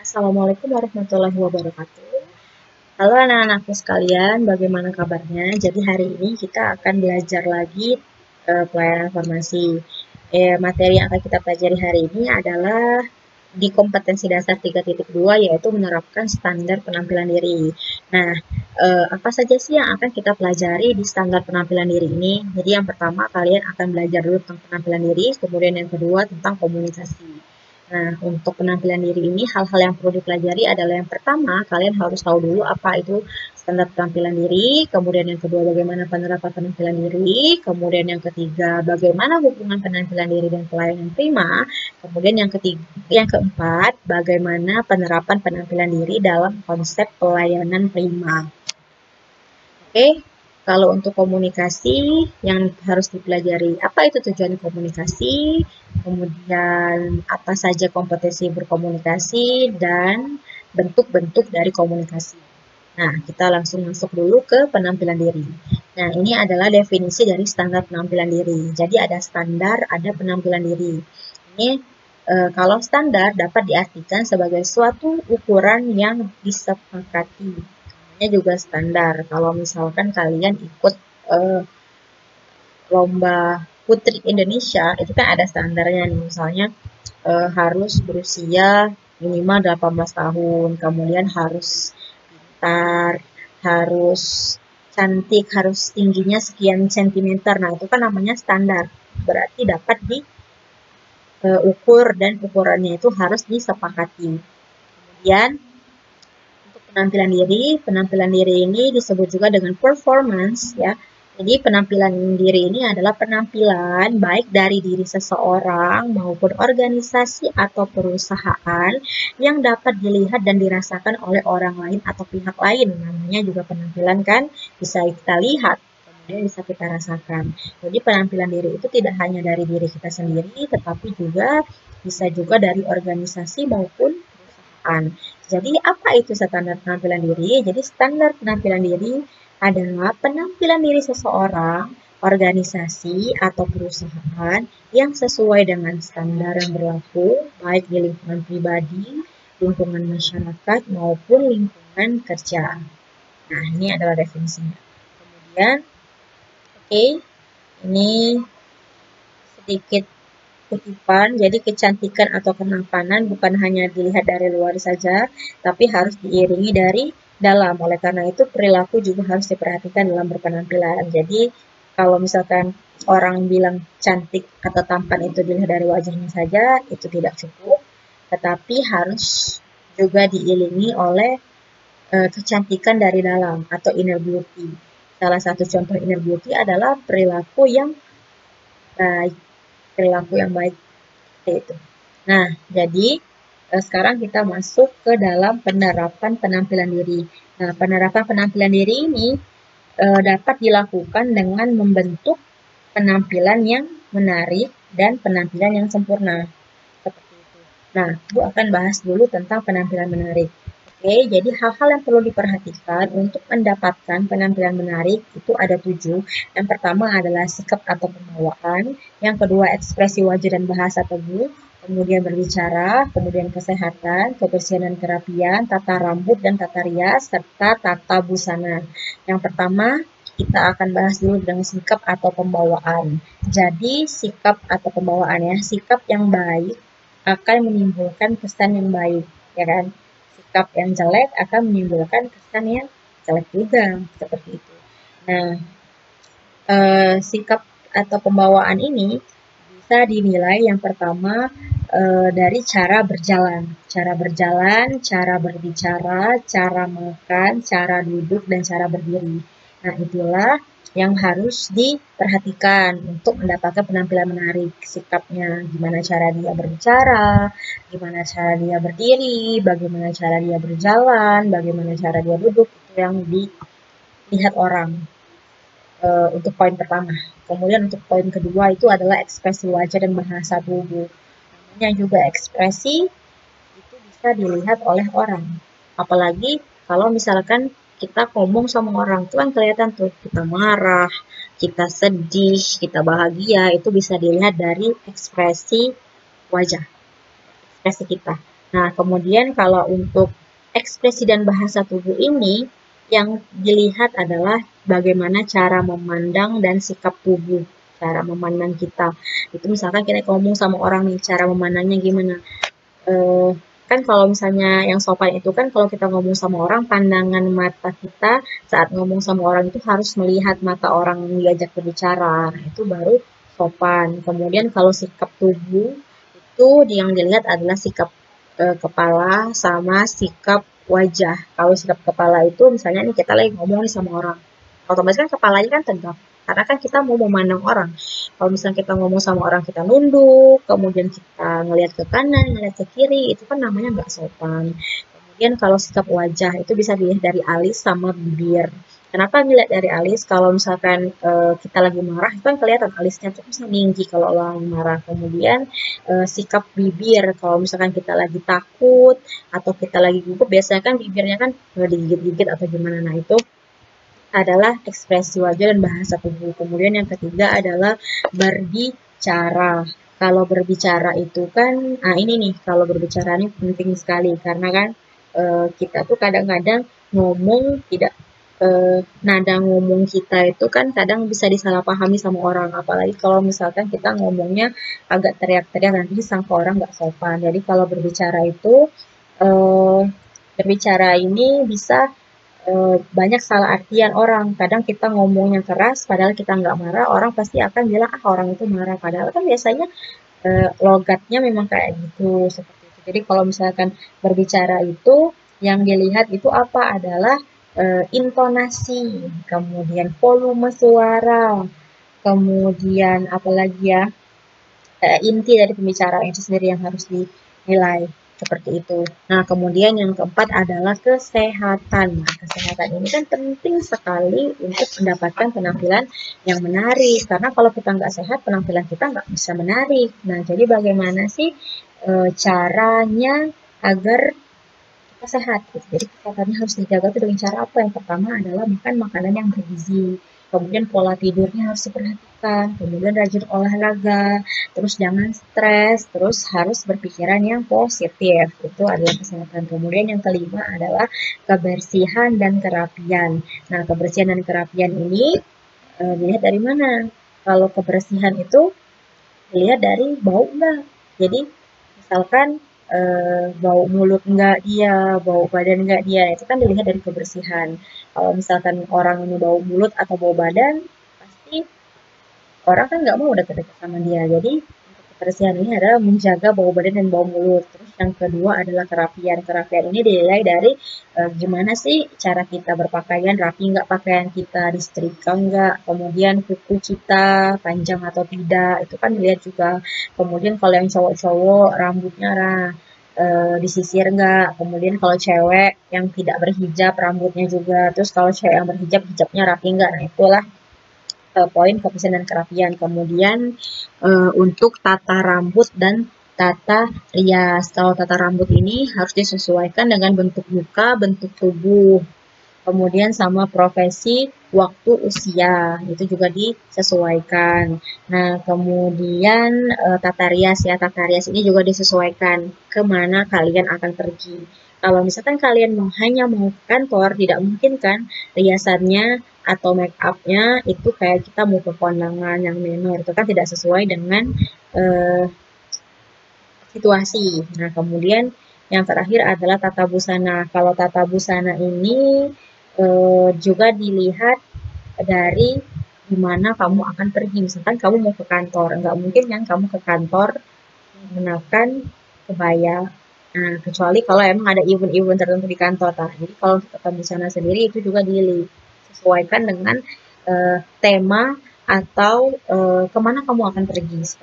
Assalamualaikum warahmatullahi wabarakatuh. Halo anak-anakku sekalian, bagaimana kabarnya? Jadi hari ini kita akan belajar lagi pelayanan formasi. Materi yang akan kita pelajari hari ini adalah di kompetensi dasar 3.2, yaitu menerapkan standar penampilan diri. Nah, apa saja sih yang akan kita pelajari di standar penampilan diri ini? Jadi yang pertama kalian akan belajar dulu tentang penampilan diri, kemudian yang kedua tentang komunikasi. Nah, untuk penampilan diri ini, hal-hal yang perlu dipelajari adalah yang pertama, kalian harus tahu dulu apa itu standar penampilan diri, kemudian yang kedua, bagaimana penerapan penampilan diri, kemudian yang ketiga, bagaimana hubungan penampilan diri dan pelayanan prima, kemudian yang keempat, bagaimana penerapan penampilan diri dalam konsep pelayanan prima. Oke, kalau untuk komunikasi yang harus dipelajari, apa itu tujuan komunikasi, kemudian apa saja kompetensi berkomunikasi, dan bentuk-bentuk dari komunikasi. Nah, kita langsung masuk dulu ke penampilan diri. Nah, ini adalah definisi dari standar penampilan diri. Jadi ada standar, ada penampilan diri. Ini kalau standar dapat diartikan sebagai suatu ukuran yang disepakati. Namanya juga standar. Kalau misalkan kalian ikut lomba Putri Indonesia, itu kan ada standarnya nih. Misalnya harus berusia minimal 18 tahun, kemudian harus pintar, harus cantik, harus tingginya sekian sentimeter. Nah, itu kan namanya standar. Berarti dapat diukur dan ukurannya itu harus disepakati. Kemudian untuk penampilan diri ini disebut juga dengan performance ya. Jadi penampilan diri ini adalah penampilan baik dari diri seseorang maupun organisasi atau perusahaan yang dapat dilihat dan dirasakan oleh orang lain atau pihak lain. Namanya juga penampilan kan, bisa kita lihat, kemudian bisa kita rasakan. Jadi penampilan diri itu tidak hanya dari diri kita sendiri, tetapi bisa juga dari organisasi maupun perusahaan. Jadi apa itu standar penampilan diri? Jadi standar penampilan diri adalah penampilan diri seseorang, organisasi, atau perusahaan yang sesuai dengan standar yang berlaku, baik di lingkungan pribadi, lingkungan masyarakat, maupun lingkungan kerja. Nah, ini adalah definisinya. Kemudian, ini sedikit kutipan, jadi kecantikan atau kemapanan bukan hanya dilihat dari luar saja, tapi harus diiringi dari dalam. Oleh karena itu, perilaku juga harus diperhatikan dalam berpenampilan. Jadi, kalau misalkan orang bilang cantik atau tampan itu dilihat dari wajahnya saja, itu tidak cukup, tetapi harus juga diiringi oleh kecantikan dari dalam atau inner beauty. Salah satu contoh inner beauty adalah perilaku yang baik. Itu. Nah, jadi sekarang kita masuk ke dalam penerapan penampilan diri. Nah, penerapan penampilan diri ini dapat dilakukan dengan membentuk penampilan yang menarik dan penampilan yang sempurna. Seperti itu. Nah, Bu akan bahas dulu tentang penampilan menarik. Oke, jadi hal-hal yang perlu diperhatikan untuk mendapatkan penampilan menarik itu ada 7. Yang pertama adalah sikap atau pembawaan. Yang kedua, ekspresi wajah dan bahasa tubuh. Kemudian berbicara, kemudian kesehatan, kebersihan dan kerapian, tata rambut dan tata rias, serta tata busana. Yang pertama, kita akan bahas dulu dengan sikap atau pembawaan. Jadi, sikap atau pembawaan ya, sikap yang baik akan menimbulkan kesan yang baik, ya kan? Sikap yang jelek akan menimbulkan kesan yang jelek juga, seperti itu. Nah, sikap atau pembawaan ini bisa dinilai yang pertama dari cara berjalan, cara berbicara, cara makan, cara duduk, dan cara berdiri. Nah, itulah yang harus diperhatikan untuk mendapatkan penampilan menarik. Sikapnya, gimana cara dia berbicara, gimana cara dia berdiri, bagaimana cara dia berjalan, bagaimana cara dia duduk, itu yang dilihat orang untuk poin pertama. Kemudian untuk poin kedua itu adalah ekspresi wajah dan bahasa tubuh. Namanya juga ekspresi itu bisa dilihat oleh orang. Apalagi kalau misalkan kita ngomong sama orang, itu kan kelihatan tuh kita marah, kita sedih, kita bahagia, itu bisa dilihat dari ekspresi wajah, ekspresi kita. Nah, kemudian kalau untuk ekspresi dan bahasa tubuh ini, yang dilihat adalah bagaimana cara memandang dan sikap tubuh, cara memandang kita. Itu misalkan kita ngomong sama orang nih, cara memandangnya gimana. Eh, kan kalau misalnya yang sopan itu kan kalau kita ngomong sama orang, pandangan mata kita saat ngomong sama orang itu harus melihat mata orang yang diajak berbicara. Nah, itu baru sopan. Kemudian kalau sikap tubuh itu yang dilihat adalah sikap kepala sama sikap wajah. Kalau sikap kepala itu misalnya nih kita lagi ngomong nih sama orang, otomatis kan kepalanya kan tegak. Karena kan kita mau memandang orang. Kalau misalnya kita ngomong sama orang kita nunduk, kemudian kita ngelihat ke kanan, ngelihat ke kiri, itu kan namanya nggak sopan. Kemudian kalau sikap wajah itu bisa dilihat dari alis sama bibir. Kenapa dilihat dari alis? Kalau misalkan kita lagi marah, itu kan kelihatan alisnya terus meninggi kalau orang marah. Kemudian sikap bibir, kalau misalkan kita lagi takut atau kita lagi gugup, biasanya kan bibirnya kan digigit-gigit atau gimana. Nah, itu adalah ekspresi wajah dan bahasa tubuh. Kemudian yang ketiga adalah berbicara. Kalau berbicara itu kan, ini nih, kalau berbicara ini penting sekali karena kan kita tuh kadang-kadang ngomong tidak nada ngomong kita itu kan kadang bisa disalahpahami sama orang. Apalagi kalau misalkan kita ngomongnya agak teriak-teriak nanti disangka orang nggak sopan. Jadi kalau berbicara itu eh, berbicara ini bisa banyak salah artian orang. Kadang kita ngomongnya keras, padahal kita nggak marah, orang pasti akan bilang, ah orang itu marah. Padahal kan biasanya logatnya memang kayak gitu, seperti itu. Jadi kalau misalkan berbicara itu, yang dilihat itu apa adalah intonasi, kemudian volume suara, kemudian apalagi ya, inti dari pembicaraan itu sendiri yang harus dinilai seperti itu. Nah, kemudian yang keempat adalah kesehatan. Nah, kesehatan ini kan penting sekali untuk mendapatkan penampilan yang menarik. Karena kalau kita nggak sehat, penampilan kita nggak bisa menarik. Nah, jadi bagaimana sih caranya agar kita sehat gitu. Jadi kesehatannya harus dijaga tuh dengan cara apa? Yang pertama adalah makan makanan yang bergizi. Kemudian pola tidurnya harus diperhatikan, kemudian rajin olahraga, terus jangan stres, terus harus berpikiran yang positif. Itu adalah kesehatan. Kemudian yang kelima adalah kebersihan dan kerapian. Nah, kebersihan dan kerapian ini dilihat dari mana? Kalau kebersihan itu dilihat dari bau enggak. Jadi misalkan bau mulut enggak dia, bau badan enggak dia, itu kan dilihat dari kebersihan. Kalau misalkan orang ini bau mulut atau bau badan, pasti orang kan nggak mau deket-deket sama dia. Jadi untuk kebersihan ini adalah menjaga bau badan dan bau mulut. Terus yang kedua adalah kerapian. Kerapian ini dinilai dari gimana sih cara kita berpakaian, rapi nggak pakaian kita, disetrika nggak, kemudian kuku kita panjang atau tidak, itu kan dilihat juga. Kemudian kalau yang cowok-cowok rambutnya disisir nggak, kemudian kalau cewek yang tidak berhijab rambutnya juga, terus kalau cewek yang berhijab hijabnya rapi nggak, nah itulah poin kebersihan dan kerapian. Kemudian untuk tata rambut dan tata rias. Kalau tata rambut ini harus disesuaikan dengan bentuk muka, bentuk tubuh. Kemudian sama profesi, waktu, usia. Itu juga disesuaikan. Nah, kemudian tata rias ya. Tata rias ini juga disesuaikan kemana kalian akan pergi. Kalau misalkan kalian hanya mau ke kantor, tidak mungkin kan riasannya atau make up-nya itu kayak kita mau ke kondangan yang menor. Itu kan tidak sesuai dengan eh, situasi. Nah, kemudian yang terakhir adalah tata busana. Kalau tata busana ini juga dilihat dari di mana kamu akan pergi. Misalkan kamu mau ke kantor, nggak mungkin kan kamu ke kantor menggunakan kebaya. Nah, kecuali kalau emang ada event-event tertentu di kantor. Nah, jadi kalau untuk tata busana sendiri itu juga disesuaikan dengan tema atau kemana kamu akan pergi.